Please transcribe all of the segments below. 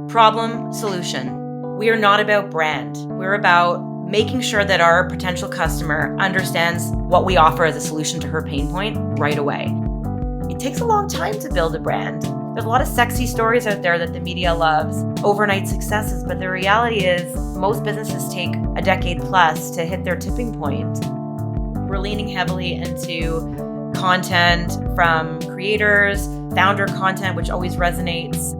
Problem, solution. We are not about brand. We're about making sure that our potential customer understands what we offer as a solution to her pain point right away. It takes a long time to build a brand. There's a lot of sexy stories out there that the media loves, overnight successes, but the reality is most businesses take a decade plus to hit their tipping point. We're leaning heavily into content from creators, founder content, which always resonates.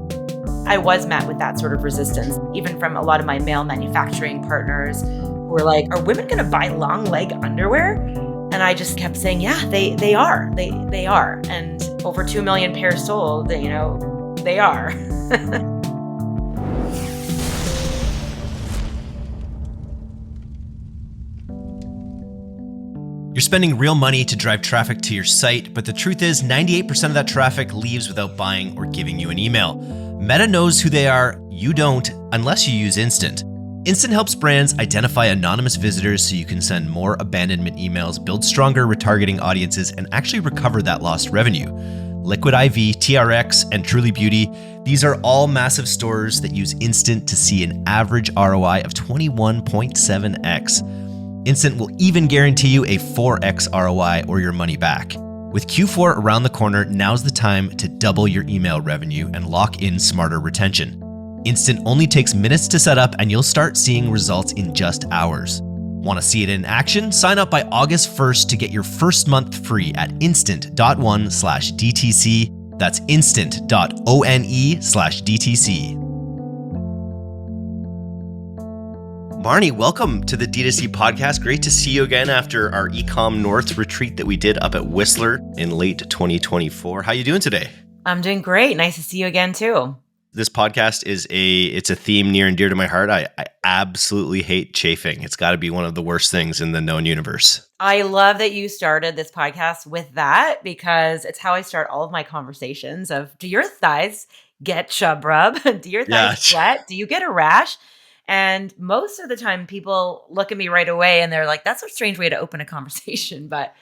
I was met with that sort of resistance, even from a lot of my male manufacturing partners who were like, are women going to buy long leg underwear? And I just kept saying, yeah, they are. They are. And over 2 million pairs sold, they are. You're spending real money to drive traffic to your site, but the truth is 98% of that traffic leaves without buying or giving you an email. Meta knows who they are, you don't, unless you use Instant. Instant helps brands identify anonymous visitors so you can send more abandonment emails, build stronger retargeting audiences, and actually recover that lost revenue. Liquid IV, TRX, and Truly Beauty, these are all massive stores that use Instant to see an average ROI of 21.7x. Instant will even guarantee you a 4x ROI or your money back. With Q4 around the corner, now's the time to double your email revenue and lock in smarter retention. Instant only takes minutes to set up and you'll start seeing results in just hours. Want to see it in action? Sign up by August 1st to get your first month free at instant.one/DTC. That's instant.one/DTC. Marnie, welcome to the DTC Podcast. Great to see you again after our Ecom North retreat that we did up at Whistler in late 2024. How are you doing today? I'm doing great. Nice to see you again, too. This podcast it's a theme near and dear to my heart. I absolutely hate chafing. It's got to be one of the worst things in the known universe. I love that you started this podcast with that because it's how I start all of my conversations of, do your thighs get chub rub? Do your thighs sweat? Do you get a rash? And most of the time people look at me right away and they're like, that's a strange way to open a conversation. But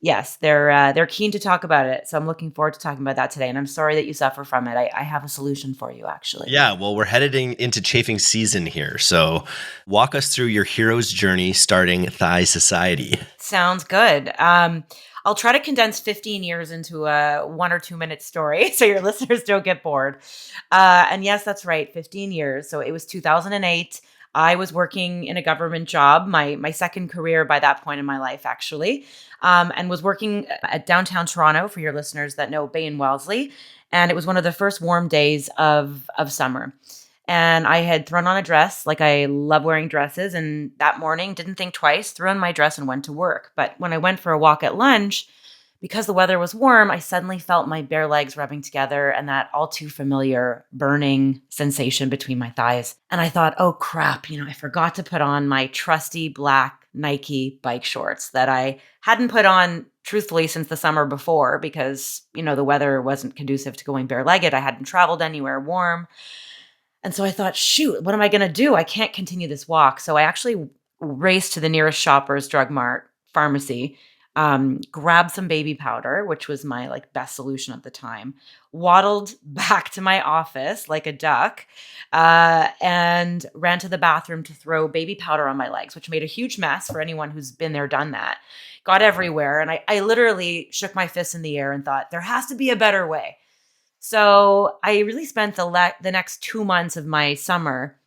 yes, they're keen to talk about it. So I'm looking forward to talking about that today. And I'm sorry that you suffer from it. I have a solution for you, actually. Yeah, well, we're headed into chafing season here. So walk us through your hero's journey starting Thigh Society. Sounds good. I'll try to condense 15 years into a 1 or 2 minute story so your listeners don't get bored. And yes, that's right, 15 years. So it was 2008. I was working in a government job, my second career by that point in my life, actually, and was working at downtown Toronto, for your listeners that know Bay and Wellesley. And it was one of the first warm days of summer. And I had thrown on a dress, like I love wearing dresses. And that morning, didn't think twice, threw on my dress and went to work. But when I went for a walk at lunch, because the weather was warm, I suddenly felt my bare legs rubbing together and that all too familiar burning sensation between my thighs. And I thought, oh crap, I forgot to put on my trusty black Nike bike shorts that I hadn't put on truthfully since the summer before because, the weather wasn't conducive to going bare-legged. I hadn't traveled anywhere warm. And so I thought, shoot, what am I going to do? I can't continue this walk. So I actually raced to the nearest Shoppers Drug Mart pharmacy, grabbed some baby powder, which was my best solution at the time, waddled back to my office like a duck, and ran to the bathroom to throw baby powder on my legs, which made a huge mess for anyone who's been there, done that. Got everywhere. And I literally shook my fists in the air and thought, there has to be a better way. So I really spent the next 2 months of my summer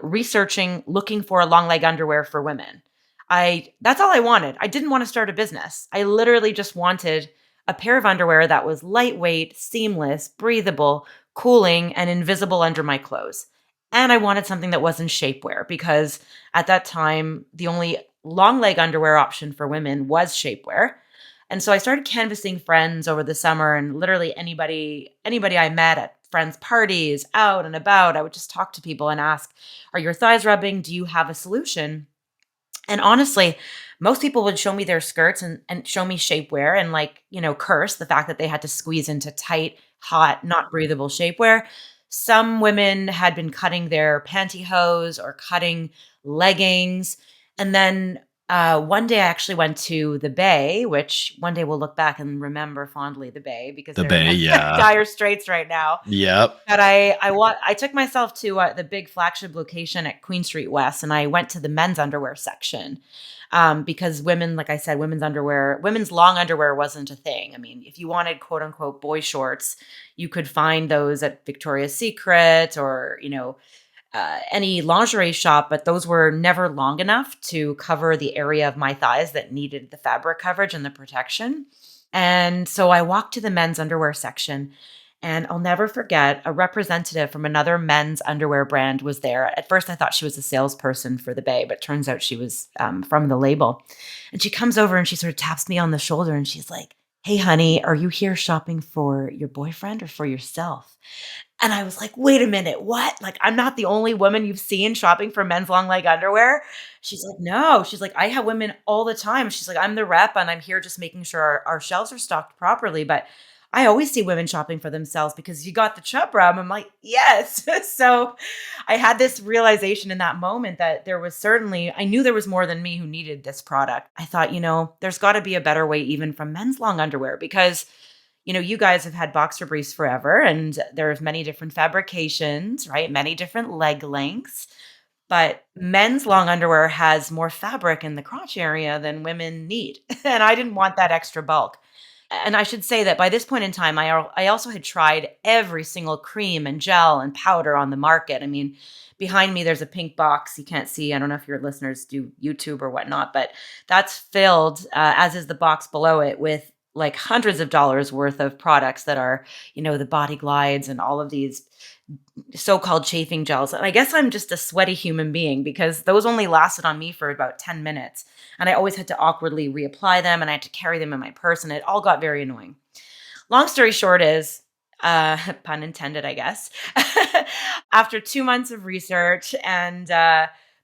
researching, looking for long leg underwear for women. That's all I wanted. I didn't want to start a business. I literally just wanted a pair of underwear that was lightweight, seamless, breathable, cooling, and invisible under my clothes. And I wanted something that wasn't shapewear because at that time, the only long leg underwear option for women was shapewear. And so I started canvassing friends over the summer, and literally anybody I met at friends' parties, out and about, I would just talk to people and ask, are your thighs rubbing? Do you have a solution? And honestly, most people would show me their skirts and show me shapewear and curse the fact that they had to squeeze into tight, hot, not breathable shapewear. Some women had been cutting their pantyhose or cutting leggings. And then One day I actually went to the Bay, which one day we'll look back and remember fondly the Bay because The they're in Bay, yeah. dire straits right now. Yep. But I took myself to the big flagship location at Queen Street West, and I went to the men's underwear section because women, like I said, women's long underwear wasn't a thing. I mean, if you wanted quote unquote boy shorts, you could find those at Victoria's Secret or any lingerie shop, but those were never long enough to cover the area of my thighs that needed the fabric coverage and the protection. And so I walked to the men's underwear section, and I'll never forget a representative from another men's underwear brand was there. At first, I thought she was a salesperson for the Bay, but turns out she was from the label. And she comes over and she sort of taps me on the shoulder and she's like, "Hey, honey, are you here shopping for your boyfriend or for yourself?" And I was like, "Wait a minute, what? Like, I'm not the only woman you've seen shopping for men's long leg underwear?" She's like, "No." She's like, "I have women all the time." She's like, "I'm the rep and I'm here just making sure our shelves are stocked properly. But I always see women shopping for themselves because you got the Chub rub." I'm like, "Yes." So I had this realization in that moment that I knew there was more than me who needed this product. I thought, there's got to be a better way even from men's long underwear because you guys have had boxer briefs forever and there's many different fabrications, right? Many different leg lengths. But men's long underwear has more fabric in the crotch area than women need. And I didn't want that extra bulk. And I should say that by this point in time, I also had tried every single cream and gel and powder on the market. I mean, behind me, there's a pink box you can't see. I don't know if your listeners do YouTube or whatnot, but that's filled, as is the box below it, with like hundreds of dollars worth of products that are, the body glides and all of these so-called chafing gels. And I guess I'm just a sweaty human being because those only lasted on me for about 10 minutes. And I always had to awkwardly reapply them and I had to carry them in my purse and it all got very annoying. Long story short is, pun intended, I guess, after 2 months of research and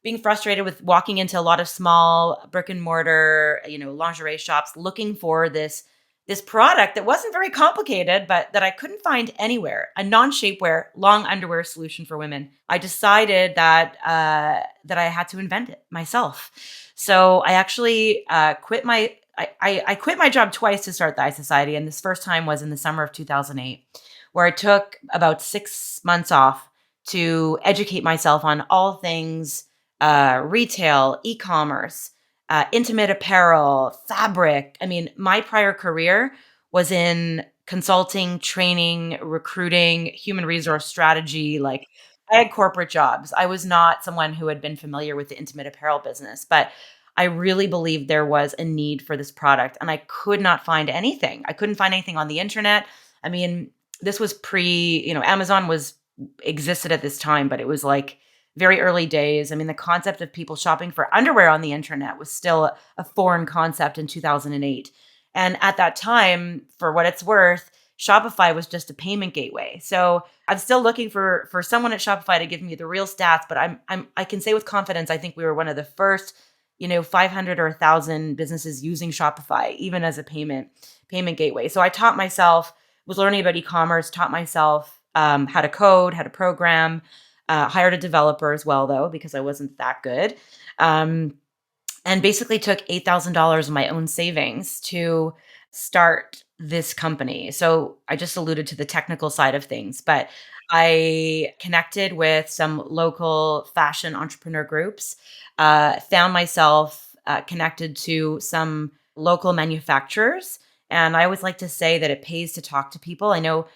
being frustrated with walking into a lot of small brick and mortar, lingerie shops looking for this product that wasn't very complicated, but that I couldn't find anywhere, a non-shapewear, long underwear solution for women. I decided that I had to invent it myself. So I actually quit I quit my job twice to start the Eye Society, and this first time was in the summer of 2008, where I took about 6 months off to educate myself on all things retail, e-commerce, intimate apparel, fabric. I mean, my prior career was in consulting, training, recruiting, human resource strategy. Like I had corporate jobs. I was not someone who had been familiar with the intimate apparel business, but I really believed there was a need for this product and I could not find anything. I couldn't find anything on the internet. I mean, this was Amazon existed at this time, but it was like very early days. I mean, the concept of people shopping for underwear on the internet was still a foreign concept in 2008. And at that time, for what it's worth, Shopify was just a payment gateway. So I'm still looking for someone at Shopify to give me the real stats, but I can say with confidence, I think we were one of the first, 500 or 1,000 businesses using Shopify, even as a payment gateway. So I was learning about e-commerce, taught myself how to code, how to program, hired a developer as well, though, because I wasn't that good. And basically took $8,000 of my own savings to start this company. So I just alluded to the technical side of things, but I connected with some local fashion entrepreneur groups, found myself connected to some local manufacturers. And I always like to say that it pays to talk to people. I know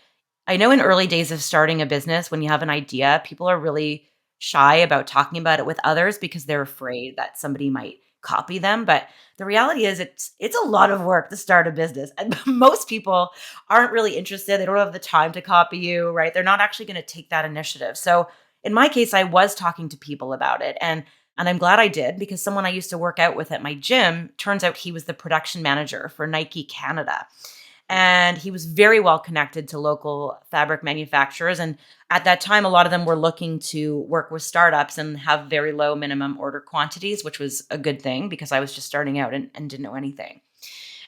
in early days of starting a business, when you have an idea, people are really shy about talking about it with others because they're afraid that somebody might copy them. But the reality is it's a lot of work to start a business. And most people aren't really interested. They don't have the time to copy you, right? They're not actually going to take that initiative. So in my case, I was talking to people about it. And I'm glad I did because someone I used to work out with at my gym, turns out he was the production manager for Nike Canada. And he was very well connected to local fabric manufacturers. And at that time, a lot of them were looking to work with startups and have very low minimum order quantities, which was a good thing because I was just starting out and didn't know anything.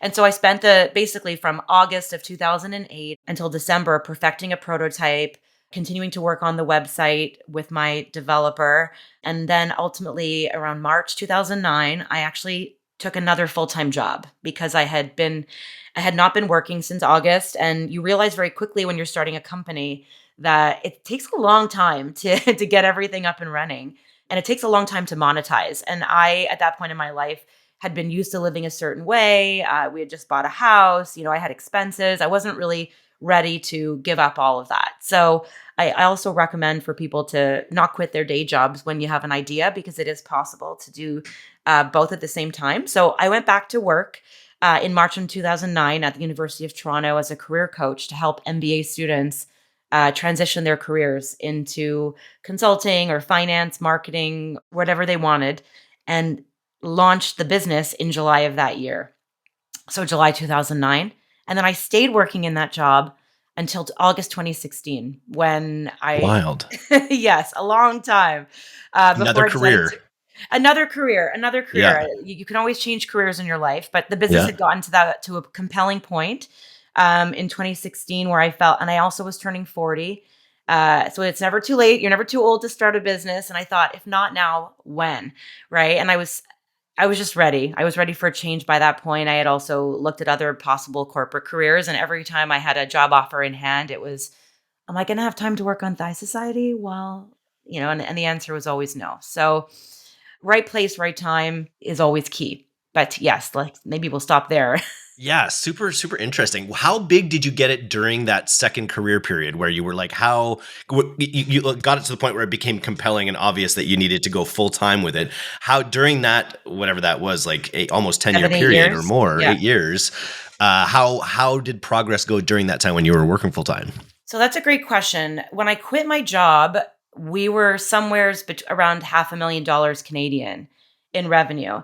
And so I spent basically from August of 2008 until December perfecting a prototype, continuing to work on the website with my developer. And then ultimately around March 2009, I actually took another full-time job because I had not been working since August. And you realize very quickly when you're starting a company that it takes a long time to to get everything up and running. And it takes a long time to monetize. And I, at that point in my life, had been used to living a certain way. We had just bought a house. I had expenses. I wasn't really ready to give up all of that. So I also recommend for people to not quit their day jobs when you have an idea, because it is possible to do both at the same time. So I went back to work in March of 2009 at the University of Toronto as a career coach to help MBA students transition their careers into consulting or finance, marketing, whatever they wanted, and launched the business in July of that year. So July 2009. And then I stayed working in that job until August 2016 when Wild. yes, a long time Another before I decided to career. another career. Yeah. You can always change careers in your life, but the business Yeah. had gotten to a compelling point in 2016 where I felt, and I also was turning 40. So it's never too late. You're never too old to start a business. And I thought, if not now, when? Right. And I was just ready. I was ready for a change by that point. I had also looked at other possible corporate careers. And every time I had a job offer in hand, it was, am I going to have time to work on Thigh Society? Well, and the answer was always no. So, right place, right time is always key. But yes, like maybe we'll stop there. Yeah, super, super interesting. How big did you get it during that second career period where you were like, you got it to the point where it became compelling and obvious that you needed to go full time with it? How during that, whatever that was, like almost 10-year 7, 8 period or years. more, Yeah. 8 years, how did progress go during that time when you were working full time? So that's a great question. When I quit my job, we were somewheres around $500,000 Canadian in revenue.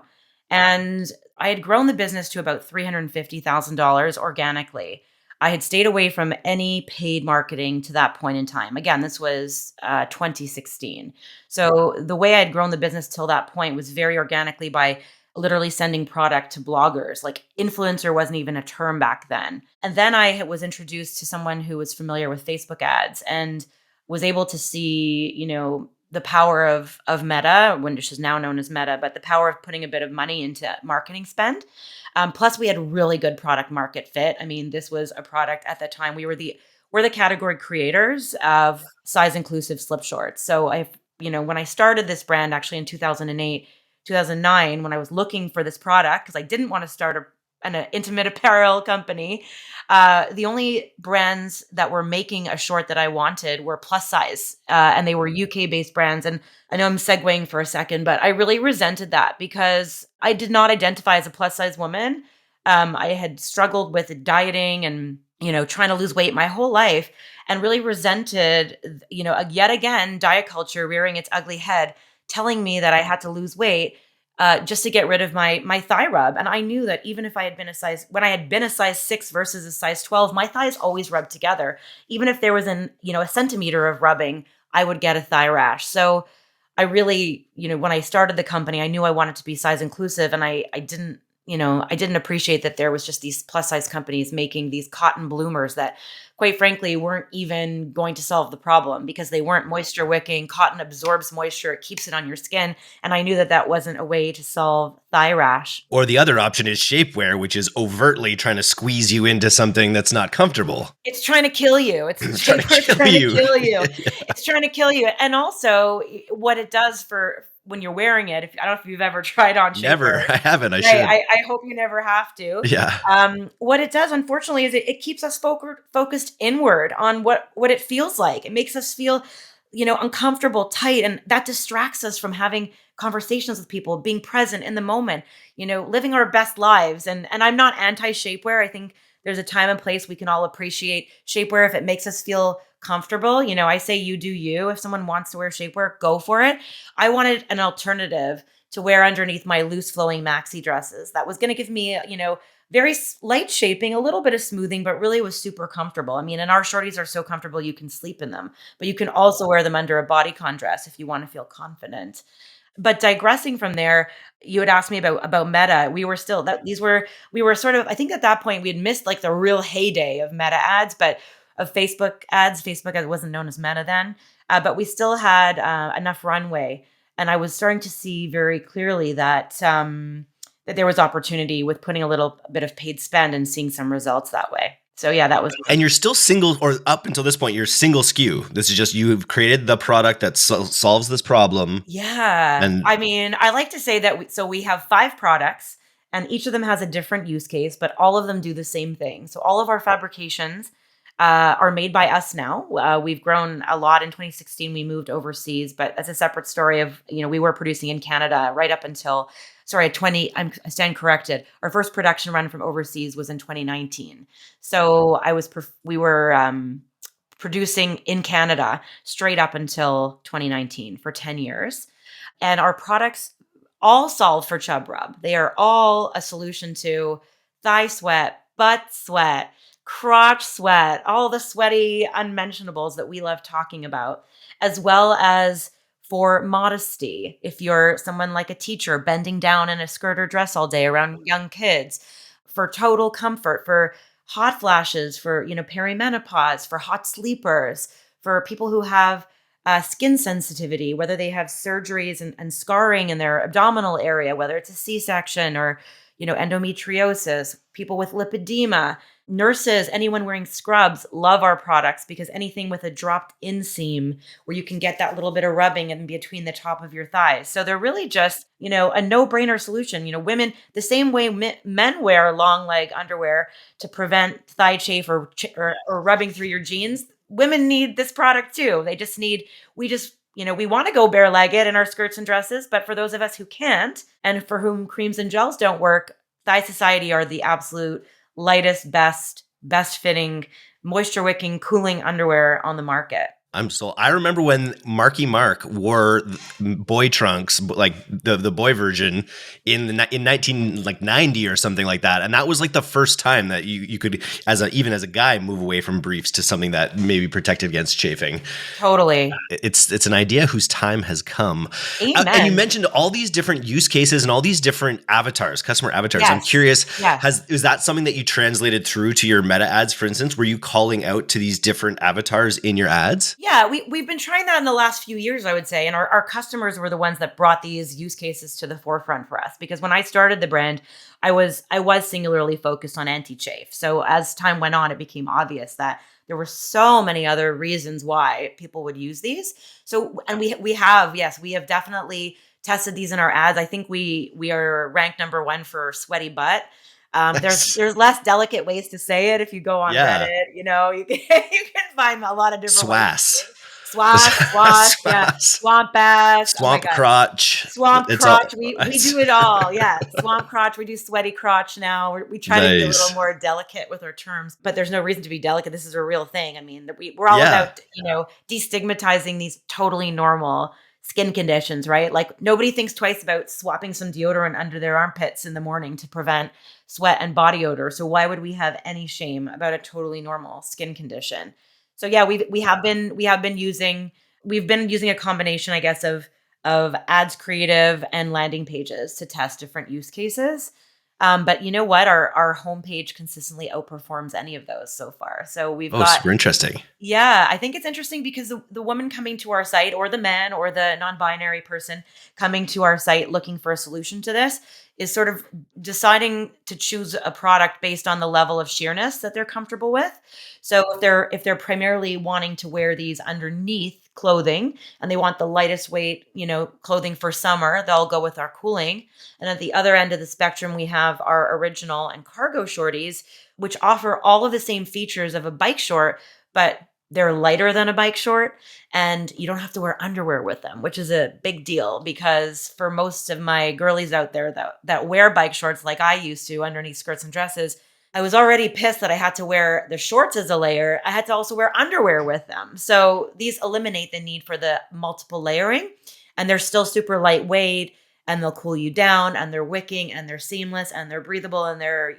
And I had grown the business to about $350,000 organically. I had stayed away from any paid marketing to that point in time. Again, this was 2016. So the way I had grown the business till that point was very organically by literally sending product to bloggers. Like influencer wasn't even a term back then. And then I was introduced to someone who was familiar with Facebook ads and was able to see, the power of Meta, which is now known as Meta, but the power of putting a bit of money into marketing spend. Plus, we had really good product market fit. I mean, this was a product at the time we're the category creators of size inclusive slip shorts. So when I started this brand actually in 2008, 2009, when I was looking for this product, because I didn't want to start an intimate apparel company, the only brands that were making a short that I wanted were plus size, and they were UK-based brands. And I know I'm segueing for a second, but I really resented that because I did not identify as a plus size woman. I had struggled with dieting and trying to lose weight my whole life, and really resented yet again diet culture rearing its ugly head, telling me that I had to lose weight just to get rid of my thigh rub. And I knew that even if I had been when I had been a size 6 versus a size 12, my thighs always rubbed together. Even if there was a centimeter of rubbing, I would get a thigh rash. So I really, when I started the company, I knew I wanted to be size inclusive, and I didn't, I didn't appreciate that there was just these plus size companies making these cotton bloomers that, quite frankly, weren't even going to solve the problem because they weren't moisture wicking. Cotton absorbs moisture, it keeps it on your skin. And I knew that that wasn't a way to solve thigh rash. Or the other option is shapewear, which is overtly trying to squeeze you into something that's not comfortable. It's trying to kill you. It's trying to kill you. It's trying to kill you. And also what it does for when you're wearing it, I don't know if you've ever tried on shapewear. Never. I haven't. I should. I hope you never have to. Yeah. What it does, unfortunately, is it keeps us focused inward on what it feels like. It makes us feel, uncomfortable, tight, and that distracts us from having conversations with people, being present in the moment, living our best lives. And I'm not anti-shapewear. I think there's a time and place we can all appreciate shapewear if it makes us feel comfortable. I say you do you. If someone wants to wear shapewear, go for it. I wanted an alternative to wear underneath my loose flowing maxi dresses that was going to give me, very light shaping, a little bit of smoothing, but really was super comfortable. I mean, and our shorties are so comfortable you can sleep in them, but you can also wear them under a bodycon dress if you want to feel confident. But digressing from there, you had asked me about Meta. We were sort of, I think at that point we had missed like the real heyday of Meta ads, but of Facebook ads. Facebook as wasn't known as Meta then, but we still had enough runway. And I was starting to see very clearly that that there was opportunity with putting a little bit of paid spend and seeing some results that way. So yeah, that was. And you're still single, or up until this point, you're single SKU. This is just, you've created the product that solves this problem. Yeah. And I mean, I like to say that we have 5 products and each of them has a different use case, but all of them do the same thing. So all of our fabrications are made by us now. We've grown a lot. In 2016, we moved overseas, but that's a separate story of, we were producing in Canada right up until, I stand corrected. Our first production run from overseas was in 2019. So we were producing in Canada straight up until 2019 for 10 years. And our products all solve for chub rub. They are all a solution to thigh sweat, butt sweat, crotch sweat, all the sweaty unmentionables that we love talking about, as well as for modesty. If you're someone like a teacher bending down in a skirt or dress all day around young kids, for total comfort, for hot flashes, for perimenopause, for hot sleepers, for people who have skin sensitivity, whether they have surgeries and scarring in their abdominal area, whether it's a C-section or endometriosis, people with lipedema, nurses, anyone wearing scrubs love our products because anything with a dropped inseam where you can get that little bit of rubbing in between the top of your thighs. So they're really just, a no-brainer solution. Women, the same way men wear long leg underwear to prevent thigh chafe or rubbing through your jeans, women need this product too. We want to go bare-legged in our skirts and dresses, but for those of us who can't, and for whom creams and gels don't work, Thigh Society are the absolute lightest, best fitting, moisture wicking, cooling underwear on the market. I remember when Marky Mark wore boy trunks, like the boy version in 1990 or something like that, and that was like the first time that you could, even as a guy, move away from briefs to something that maybe protected against chafing. Totally, it's an idea whose time has come. Amen. And you mentioned all these different use cases and all these different avatars, customer avatars. Yes. I'm curious, is that something that you translated through to your Meta ads, for instance? Were you calling out to these different avatars in your ads? Yeah, we've been trying that in the last few years, I would say. And our customers were the ones that brought these use cases to the forefront for us. Because when I started the brand, I was singularly focused on anti-chafe. So as time went on, it became obvious that there were so many other reasons why people would use these. So, and we have definitely tested these in our ads. I think we are ranked number 1 for sweaty butt. There's less delicate ways to say it. If you go on Reddit, you can find a lot of different Swass. Swass, yeah, swamp ass, swamp crotch, we do it all. Yeah, swamp crotch. We do sweaty crotch now. We try to be a little more delicate with our terms, but there's no reason to be delicate. This is a real thing. I mean, we're all about destigmatizing these totally normal skin conditions, right? Like nobody thinks twice about swapping some deodorant under their armpits in the morning to prevent sweat and body odor. So why would we have any shame about a totally normal skin condition? So yeah, we've been using a combination, I guess, of ads creative and landing pages to test different use cases. But you know what? Our homepage consistently outperforms any of those so far. So we've got super interesting. Yeah, I think it's interesting because the woman coming to our site, or the man, or the non-binary person coming to our site looking for a solution to this, is sort of deciding to choose a product based on the level of sheerness that they're comfortable with. So if they're primarily wanting to wear these underneath clothing and they want the lightest weight, clothing for summer, they'll go with our cooling. And at the other end of the spectrum, we have our original and cargo shorties, which offer all of the same features of a bike short, but they're lighter than a bike short, and you don't have to wear underwear with them, which is a big deal because for most of my girlies out there that wear bike shorts like I used to underneath skirts and dresses, I was already pissed that I had to wear the shorts as a layer. I had to also wear underwear with them. So these eliminate the need for the multiple layering, and they're still super lightweight, and they'll cool you down, and they're wicking, and they're seamless, and they're breathable, and they're,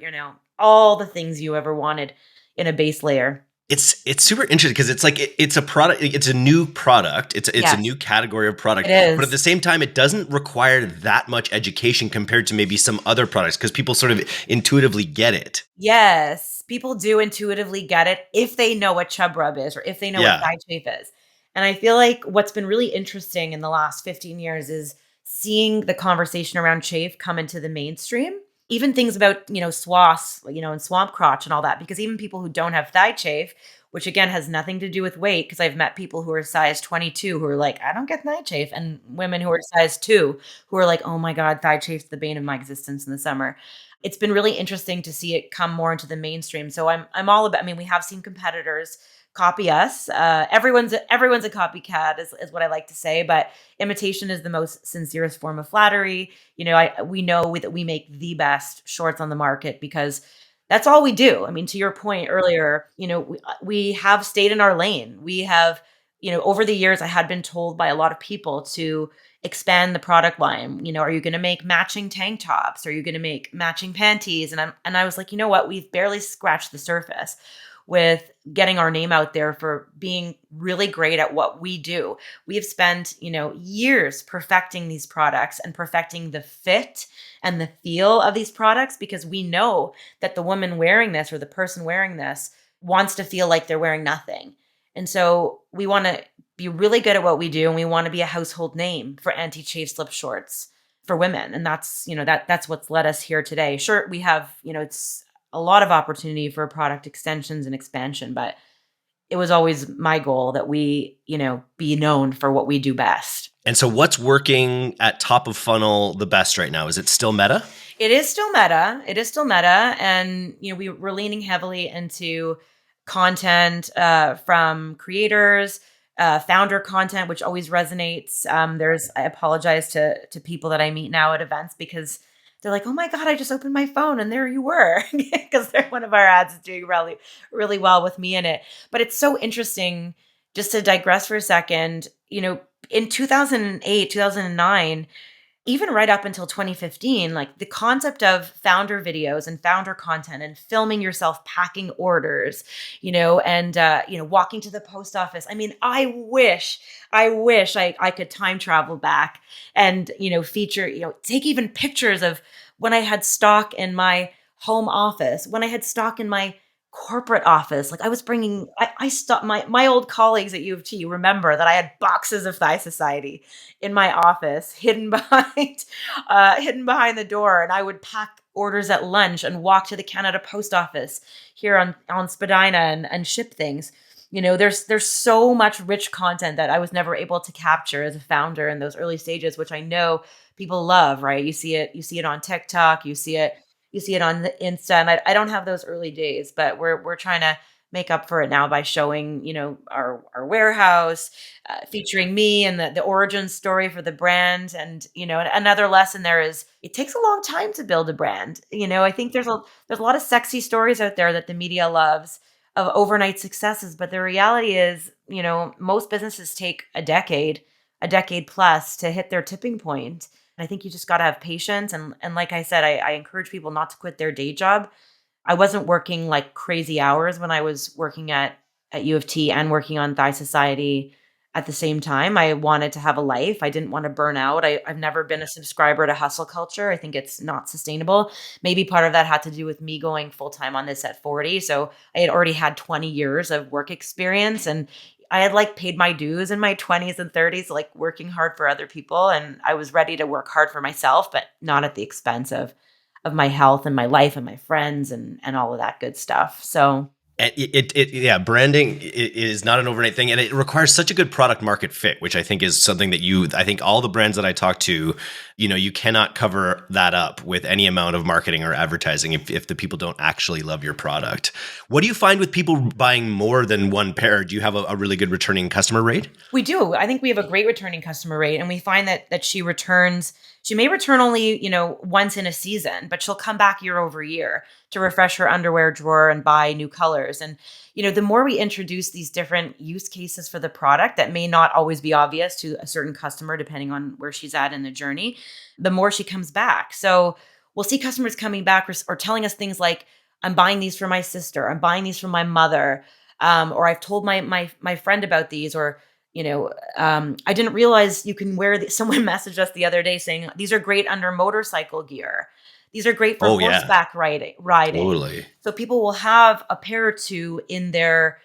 all the things you ever wanted in a base layer. It's super interesting because it's like it's a product. It's a new product. It's a new category of product. It is. But at the same time, it doesn't require that much education compared to maybe some other products because people sort of intuitively get it. Yes, people do intuitively get it if they know what chub rub is or if they know what Yeah. thigh chafe is. And I feel like what's been really interesting in the last 15 years is seeing the conversation around chafe come into the mainstream. Even things about, swaths, and swamp crotch and all that, because even people who don't have thigh chafe, which again has nothing to do with weight, because I've met people who are size 22 who are like, I don't get thigh chafe, and women who are size 2 who are like, oh my God, thigh chafe's the bane of my existence in the summer. It's been really interesting to see it come more into the mainstream. So I'm all about. I mean, we have seen competitors copy us. Everyone's a copycat, is what I like to say. But imitation is the most sincerest form of flattery. We know that we make the best shorts on the market because that's all we do. I mean, to your point earlier, we have stayed in our lane. We have, over the years, I had been told by a lot of people to expand the product line. Are you going to make matching tank tops? Are you going to make matching panties? And I was like, you know what? We've barely scratched the surface with getting our name out there for being really great at what we do. We have spent, years perfecting these products and perfecting the fit and the feel of these products because we know that the woman wearing this or the person wearing this wants to feel like they're wearing nothing. And so we want to be really good at what we do, and we want to be a household name for anti-chafe slip shorts for women. And that's, that's what's led us here today. Sure, we have, it's a lot of opportunity for product extensions and expansion, but it was always my goal that we, be known for what we do best. And so what's working at top of funnel the best right now? Is it still Meta? It is still Meta. It is still Meta. And, we're leaning heavily into content from creators, founder content, which always resonates. I apologize to people that I meet now at events because they're like, oh my God, I just opened my phone and there you were, because one of our ads is doing really, really well with me in it. But it's so interesting, just to digress for a second, in 2008, 2009, even right up until 2015, like the concept of founder videos and founder content and filming yourself packing orders, and, walking to the post office. I mean, I wish I could time travel back and, feature, take even pictures of when I had stock in my home office, when I had stock in my corporate office. Like I was bringing, I stopped my old colleagues at U of T remember that I had boxes of Thigh Society in my office, hidden behind the door, and I would pack orders at lunch and walk to the Canada Post Office here on Spadina and ship things. There's so much rich content that I was never able to capture as a founder in those early stages, which I know people love. Right? You see it on TikTok, you see it on the Insta, and I don't have those early days, but we're trying to make up for it now by showing, our warehouse, featuring me and the origin story for the brand. And, another lesson there is it takes a long time to build a brand. I think there's a lot of sexy stories out there that the media loves of overnight successes, but the reality is, most businesses take a decade plus to hit their tipping point. And I think you just got to have patience. And like I said, I encourage people not to quit their day job. I wasn't working like crazy hours when I was working at U of T and working on Thigh Society at the same time. I wanted to have a life. I didn't want to burn out. I've never been a subscriber to hustle culture. I think it's not sustainable. Maybe part of that had to do with me going full time on this at 40. So I had already had 20 years of work experience, and I had like paid my dues in my 20s and 30s, like working hard for other people. And I was ready to work hard for myself, but not at the expense of my health and my life and my friends and all of that good stuff. So yeah, branding is not an overnight thing, and it requires such a good product market fit, which I think is something that I think all the brands that I talk to, you cannot cover that up with any amount of marketing or advertising if the people don't actually love your product. What do you find with people buying more than one pair? Do you have a really good returning customer rate? We do. I think we have a great returning customer rate, and we find that she returns. She may return only, once in a season, but she'll come back year over year to refresh her underwear drawer and buy new colors. And, the more we introduce these different use cases for the product that may not always be obvious to a certain customer, depending on where she's at in the journey, the more she comes back. So we'll see customers coming back or telling us things like, I'm buying these for my sister, I'm buying these for my mother, or I've told my friend about these, or I didn't realize you can wear these. Someone messaged us the other day saying, these are great under motorcycle gear. These are great for Oh, yeah. horseback riding. Totally. So people will have a pair or two in their,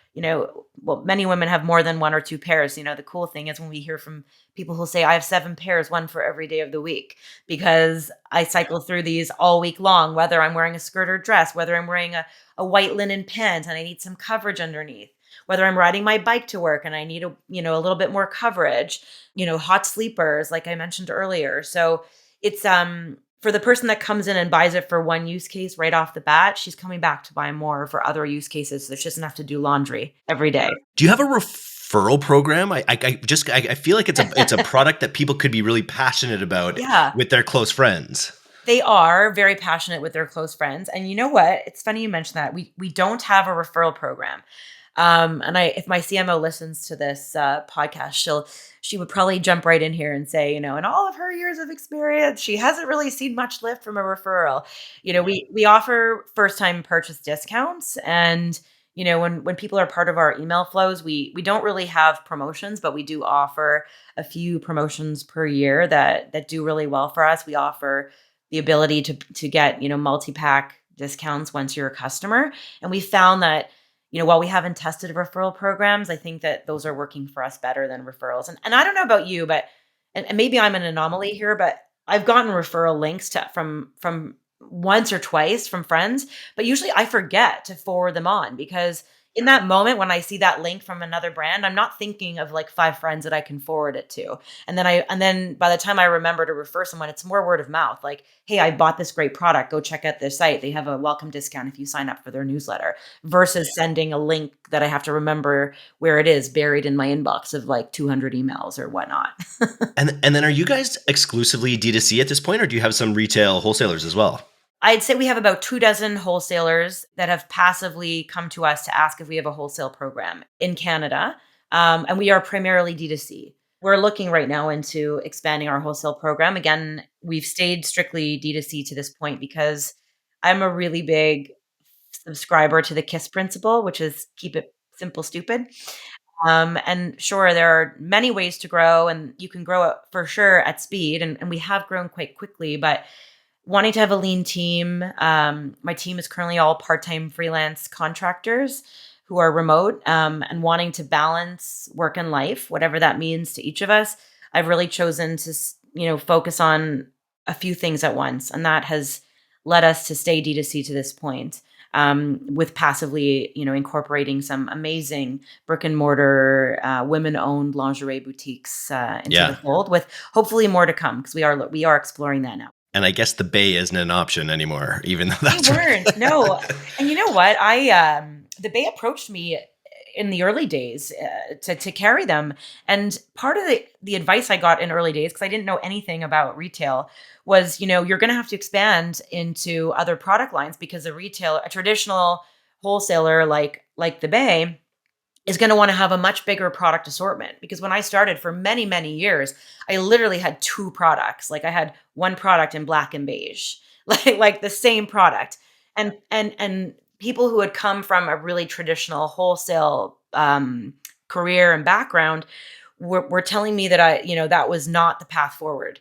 well, many women have more than one or two pairs. The cool thing is when we hear from people who say, I have 7 pairs, one for every day of the week, because I cycle through these all week long, whether I'm wearing a skirt or dress, whether I'm wearing a white linen pant and I need some coverage underneath, whether I'm riding my bike to work and I need a little bit more coverage, hot sleepers, like I mentioned earlier. So it's, for the person that comes in and buys it for one use case right off the bat, she's coming back to buy more for other use cases. So she doesn't have to do laundry every day. Do you have a referral program? I feel like it's a product that people could be really passionate about with their close friends. They are very passionate with their close friends. And you know what? It's funny you mentioned that. We don't have a referral program. And if my CMO listens to this podcast, she would probably jump right in here and say, in all of her years of experience, she hasn't really seen much lift from a referral. We offer first time purchase discounts, and when people are part of our email flows, we don't really have promotions, but we do offer a few promotions per year that do really well for us. We offer the ability to get multi-pack discounts once you're a customer, and we found that while we haven't tested referral programs, I think that those are working for us better than referrals. And I don't know about you, but and maybe I'm an anomaly here, but I've gotten referral links from once or twice from friends, but usually I forget to forward them on, because in that moment when I see that link from another brand, I'm not thinking of like 5 friends that I can forward it to. And then by the time I remember to refer someone, it's more word of mouth. Like, hey, I bought this great product. Go check out their site. They have a welcome discount if you sign up for their newsletter, versus sending a link that I have to remember where it is, buried in my inbox of like 200 emails or whatnot. And then are you guys exclusively D2C at this point, or do you have some retail wholesalers as well? I'd say we have about 24 wholesalers that have passively come to us to ask if we have a wholesale program in Canada. And we are primarily D2C. We're looking right now into expanding our wholesale program. Again, we've stayed strictly D2C to this point because I'm a really big subscriber to the KISS principle, which is keep it simple, stupid. And sure, there are many ways to grow, and you can grow it for sure at speed. And we have grown quite quickly, but wanting to have a lean team. My team is currently all part-time freelance contractors who are remote, and wanting to balance work and life, whatever that means to each of us. I've really chosen to, focus on a few things at once. And that has led us to stay D2C to this point, with passively, incorporating some amazing brick and mortar, women-owned lingerie boutiques into the fold, with hopefully more to come, because we are exploring that now. And I guess the Bay isn't an option anymore, even though that's they weren't. No. And you know what? The Bay approached me in the early days to carry them. And part of the advice I got in early days, because I didn't know anything about retail, was, you're going to have to expand into other product lines, because a traditional wholesaler like the Bay is going to want to have a much bigger product assortment. Because when I started, for many, many years, I literally had 2 products. Like I had one product in black and beige, like the same product. And people who had come from a really traditional wholesale career and background were telling me that that was not the path forward.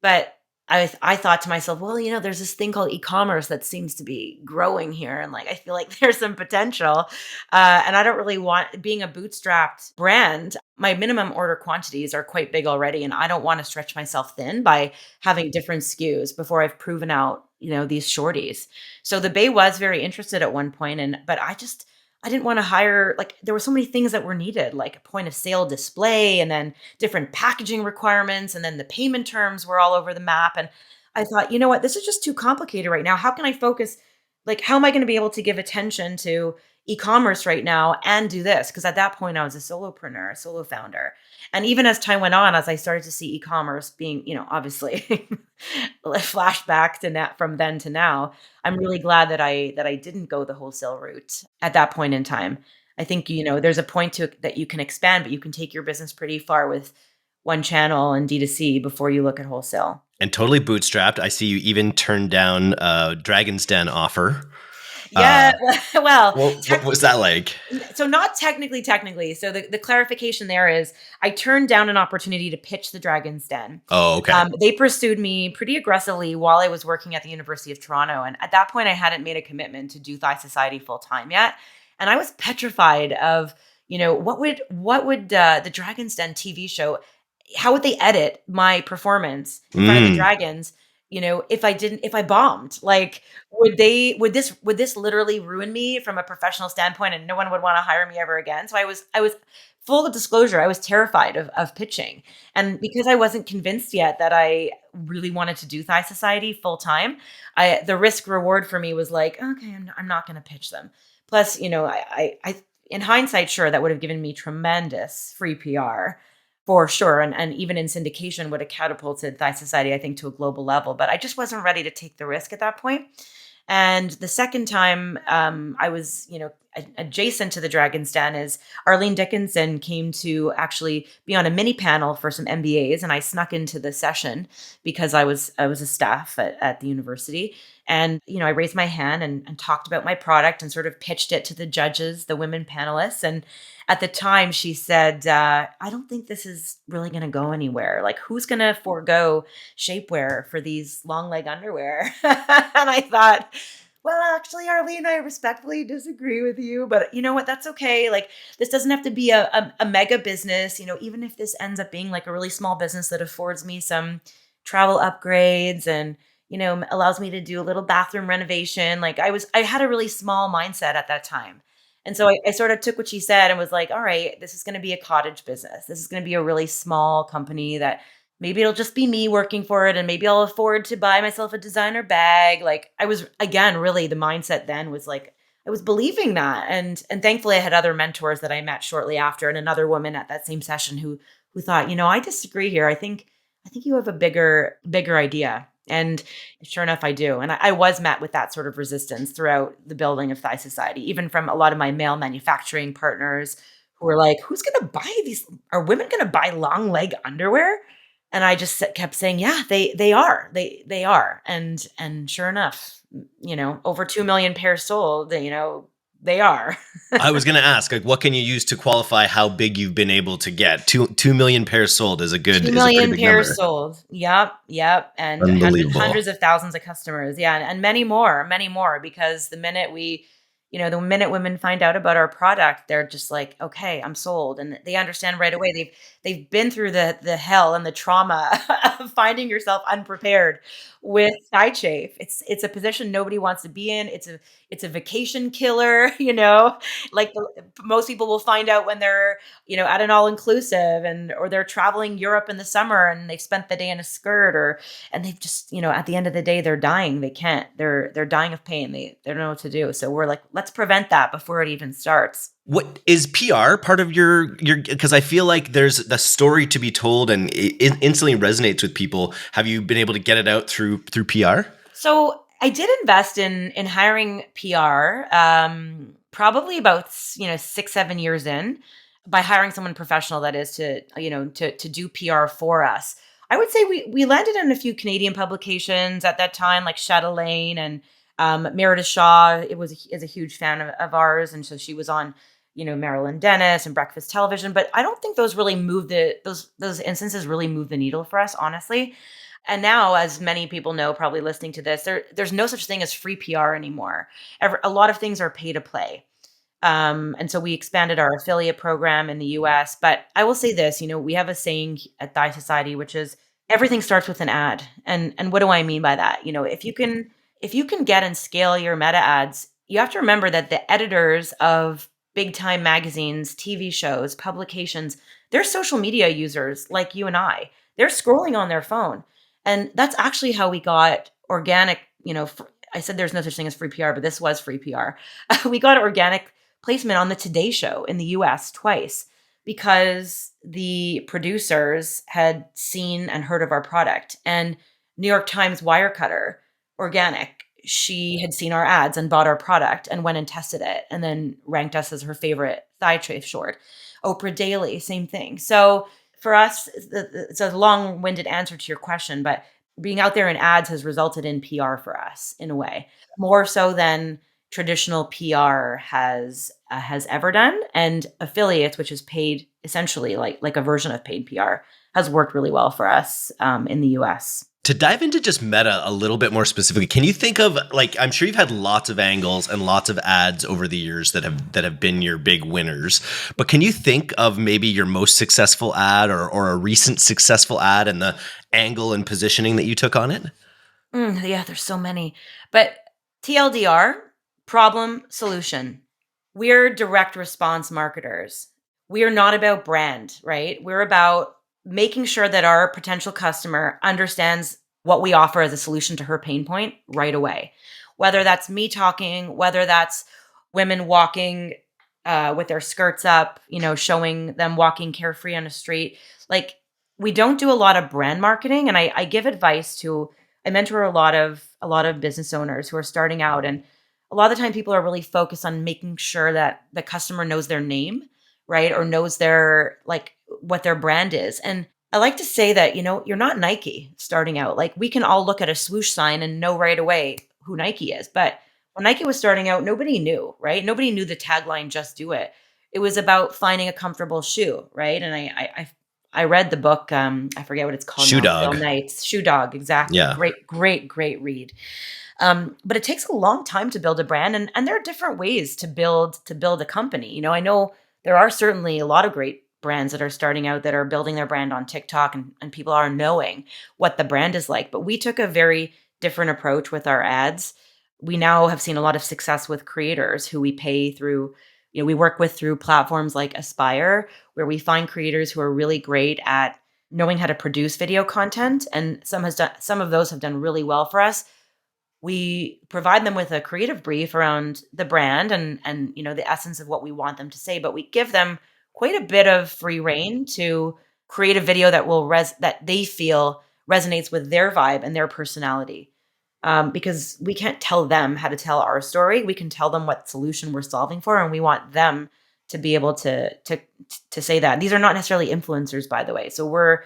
But I thought to myself, well, there's this thing called e-commerce that seems to be growing here. And like, I feel like there's some potential. And I don't really want, being a bootstrapped brand, my minimum order quantities are quite big already. And I don't want to stretch myself thin by having different SKUs before I've proven out, these shorties. So the Bay was very interested at one point, but I didn't want to hire, like, there were so many things that were needed, like a point of sale display, and then different packaging requirements, and then the payment terms were all over the map. And I thought, you know what, this is just too complicated right now. How can I focus? Like, how am I going to be able to give attention to e-commerce right now and do this? Because at that point I was a solopreneur, a solo founder. And even as time went on, as I started to see e-commerce being, obviously flashback to that from then to now, I'm really glad that I didn't go the wholesale route at that point in time. I think, there's a point to it that you can expand, but you can take your business pretty far with one channel and D2C before you look at wholesale. And totally bootstrapped. I see you even turned down a Dragon's Den offer. Yeah. Well, What was that like? so not technically. So the clarification there is I turned down an opportunity to pitch the Dragon's Den. Oh, okay. They pursued me pretty aggressively while I was working at the University of Toronto. And at that point, I hadn't made a commitment to do Thigh Society full time yet. And I was petrified of, what would the Dragon's Den TV show, how would they edit my performance in front of the dragons? If I bombed, like, would this literally ruin me from a professional standpoint, and no one would want to hire me ever again? So I was full disclosure, I was terrified of pitching. And because I wasn't convinced yet that I really wanted to do Thigh Society full time, the risk reward for me was like, okay, I'm not going to pitch them. Plus, I in hindsight, sure, that would have given me tremendous free PR for sure. And even in syndication would have catapulted Thigh Society, I think, to a global level. But I just wasn't ready to take the risk at that point. And the second time I was, adjacent to the Dragon's Den is Arlene Dickinson came to actually be on a mini panel for some MBAs, and I snuck into the session because I was a staff at the university. And, I raised my hand and talked about my product and sort of pitched it to the judges, the women panelists. And at the time she said, I don't think this is really going to go anywhere. Like, who's going to forego shapewear for these long leg underwear? And I thought, well, actually, Arlene, I respectfully disagree with you, but you know what? That's okay. Like, this doesn't have to be a mega business. Even if this ends up being like a really small business that affords me some travel upgrades and, allows me to do a little bathroom renovation. Like, I had a really small mindset at that time. And so I sort of took what she said and was like, all right, this is going to be a cottage business. This is going to be a really small company that maybe it'll just be me working for it. And maybe I'll afford to buy myself a designer bag. Like, I was, again, really the mindset then was like, I was believing that. And thankfully I had other mentors that I met shortly after, and another woman at that same session who thought, I disagree here. I think you have a bigger idea. And sure enough, I do. And I was met with that sort of resistance throughout the building of Thigh Society, even from a lot of my male manufacturing partners who were like, who's going to buy these? Are women going to buy long leg underwear? And I just kept saying, yeah, they are. They are. And sure enough, over 2 million pairs sold, they are. I was going to ask, like, what can you use to qualify how big you've been able to get? 2 million pairs sold is a 2 pretty million big pairs number. sold. Yep. And Unbelievable. hundreds of thousands of customers. Yeah. And many more, because the minute women find out about our product, they're just like, okay, I'm sold. And they understand right away. They've been through the hell and the trauma of finding yourself unprepared with thigh chafe. It's a position nobody wants to be in. It's a vacation killer, like most people will find out when they're, at an all inclusive or they're traveling Europe in the summer and they've spent the day in a skirt and they've just, at the end of the day, they're dying. They can't, they're dying of pain. They don't know what to do. So we're like, let's prevent that before it even starts. What is PR part of your, because I feel like there's the story to be told and it instantly resonates with people. Have you been able to get it out through PR? So I did invest in hiring PR, probably about, 6-7 years in, by hiring someone professional, that is, to do PR for us. I would say we landed in a few Canadian publications at that time, like Chatelaine and Meredith Shaw. Is a huge fan of ours, and so she was on, Marilyn Dennis and Breakfast Television. But I don't think those really moved those instances really moved the needle for us, honestly. And now, as many people know, probably listening to this, there's no such thing as free PR anymore. A lot of things are pay to play. And so we expanded our affiliate program in the US. But I will say this, we have a saying at Thigh Society, which is everything starts with an ad. And what do I mean by that? If you can get and scale your meta ads, you have to remember that the editors of big time magazines, TV shows, publications, they're social media users like you and I. They're scrolling on their phone. And that's actually how we got organic, I said there's no such thing as free PR, but this was free PR. We got organic placement on the Today Show in the US twice because the producers had seen and heard of our product. And New York Times Wirecutter, organic, she had seen our ads and bought our product and went and tested it and then ranked us as her favorite thigh chafe short. Oprah Daily, same thing. So for us, it's a long-winded answer to your question, but being out there in ads has resulted in PR for us in a way, more so than traditional PR has ever done, and affiliates, which is paid essentially like a version of paid PR, has worked really well for us in the US. To dive into just Meta a little bit more specifically, can you think of, like, I'm sure you've had lots of angles and lots of ads over the years that have been your big winners, but can you think of maybe your most successful ad or a recent successful ad and the angle and positioning that you took on it? Yeah, there's so many. But TLDR, problem, solution. We're direct response marketers. We are not about brand, right? We're about making sure that our potential customer understands what we offer as a solution to her pain point right away. Whether that's me talking, whether that's women walking with their skirts up, showing them walking carefree on a street. Like, we don't do a lot of brand marketing, and I give advice to. I mentor a lot of business owners who are starting out, and a lot of the time people are really focused on making sure that the customer knows their name, right? Or knows their like what their brand is. And I like to say that, you're not Nike starting out. Like, we can all look at a swoosh sign and know right away who Nike is. But when Nike was starting out, nobody knew, right? Nobody knew the tagline, just do it. It was about finding a comfortable shoe, right? And I read the book, I forget what it's called Shoe now, Phil Dog. Knight's Shoe Dog, exactly. Yeah. Great read. But it takes a long time to build a brand, and there are different ways to build a company. I know there are certainly a lot of great brands that are starting out that are building their brand on TikTok, and people are knowing what the brand is like. But we took a very different approach with our ads. We now have seen a lot of success with creators who we pay through, we work with through platforms like Aspire, where we find creators who are really great at knowing how to produce video content. And some of those have done really well for us. We provide them with a creative brief around the brand and the essence of what we want them to say, but we give them quite a bit of free reign to create a video that that they feel resonates with their vibe and their personality. Because we can't tell them how to tell our story. We can tell them what solution we're solving for, and we want them to be able to say that. These are not necessarily influencers, by the way. So we're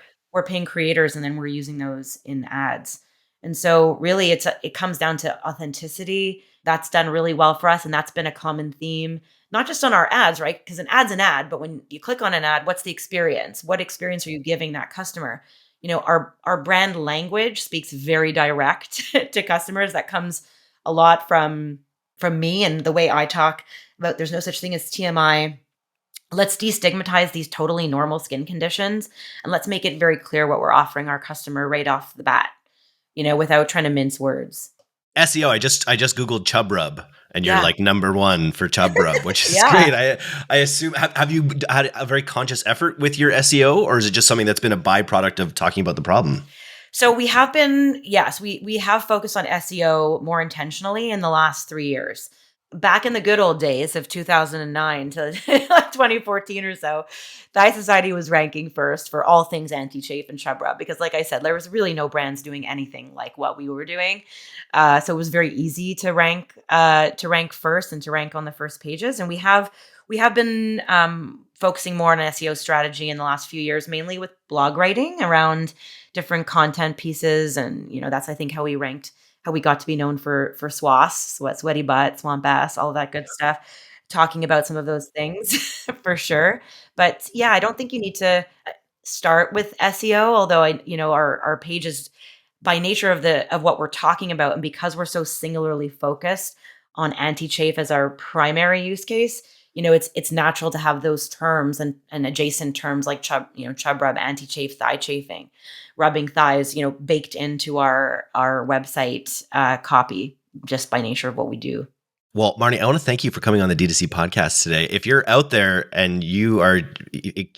paying creators, and then we're using those in ads. And so really it comes down to authenticity. That's done really well for us, and that's been a common theme, not just on our ads, right? Because an ad's an ad, but when you click on an ad, what's the experience? What experience are you giving that customer? Our brand language speaks very direct to customers. That comes a lot from me and the way I talk about there's no such thing as TMI. Let's destigmatize these totally normal skin conditions, and let's make it very clear what we're offering our customer right off the bat, without trying to mince words. SEO, I just Googled Chub Rub, and you're Yeah. like number one for Chub Rub, which is Yeah. great. I assume, have you had a very conscious effort with your SEO, or is it just something that's been a byproduct of talking about the problem? So we have been, yes, we have focused on SEO more intentionally in the last 3 years. Back in the good old days of 2009 to 2014 or so, Thigh Society was ranking first for all things anti-chafe and Chub Rub, because like I said, there was really no brands doing anything like what we were doing. So it was very easy to rank first and to rank on the first pages. And we have been focusing more on an SEO strategy in the last few years, mainly with blog writing around different content pieces. And, that's, I think, how we got to be known for SWAS, sweaty butt, swamp ass, all of that good stuff, talking about some of those things for sure. But yeah, I don't think you need to start with SEO, although our pages, by nature of what we're talking about, and because we're so singularly focused on anti-chafe as our primary use case, it's natural to have those terms and adjacent terms like chub rub, anti-chafe, thigh chafing, rubbing thighs, baked into our website copy just by nature of what we do. Well, Marnie, I want to thank you for coming on the D2C podcast today. If you're out there and you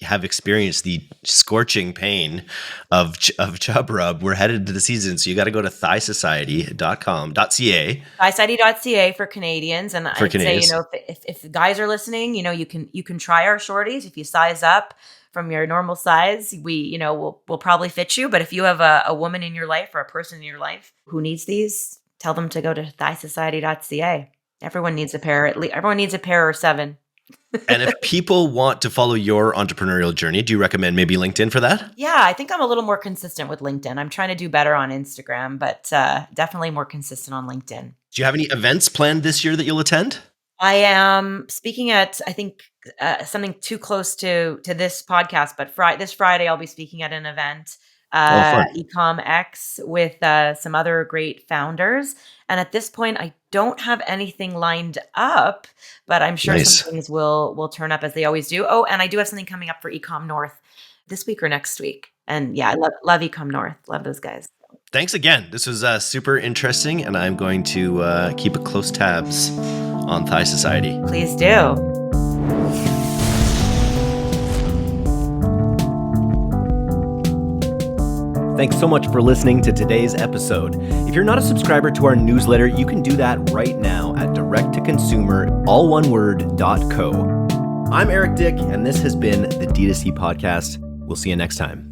have experienced the scorching pain of Chub Rub, we're headed to the season, so you got to go to thighsociety.ca. Thighsociety.ca for Canadians, and For I'd Canadians. say if the guys are listening, you can try our shorties. If you size up from your normal size, we'll probably fit you. But if you have a woman in your life or a person in your life who needs these, tell them to go to thighsociety.ca. Everyone needs a pair. Everyone needs a pair or 7. And if people want to follow your entrepreneurial journey, do you recommend maybe LinkedIn for that? Yeah, I think I'm a little more consistent with LinkedIn. I'm trying to do better on Instagram, but definitely more consistent on LinkedIn. Do you have any events planned this year that you'll attend? I am speaking at, I think, something too close to this podcast, but this Friday I'll be speaking at an event, Fun. Ecom X, with some other great founders. And at this point, I don't have anything lined up, but I'm sure Nice. some things will turn up as they always do. Oh, and I do have something coming up for Ecom North this week or next week. And yeah, I love Ecom North. Love those guys. Thanks again. This was super interesting, and I'm going to keep a close tabs on Thigh Society. Please do. Thanks so much for listening to today's episode. If you're not a subscriber to our newsletter, you can do that right now at directtoconsumer.co. I'm Eric Dick, and this has been the D2C Podcast. We'll see you next time.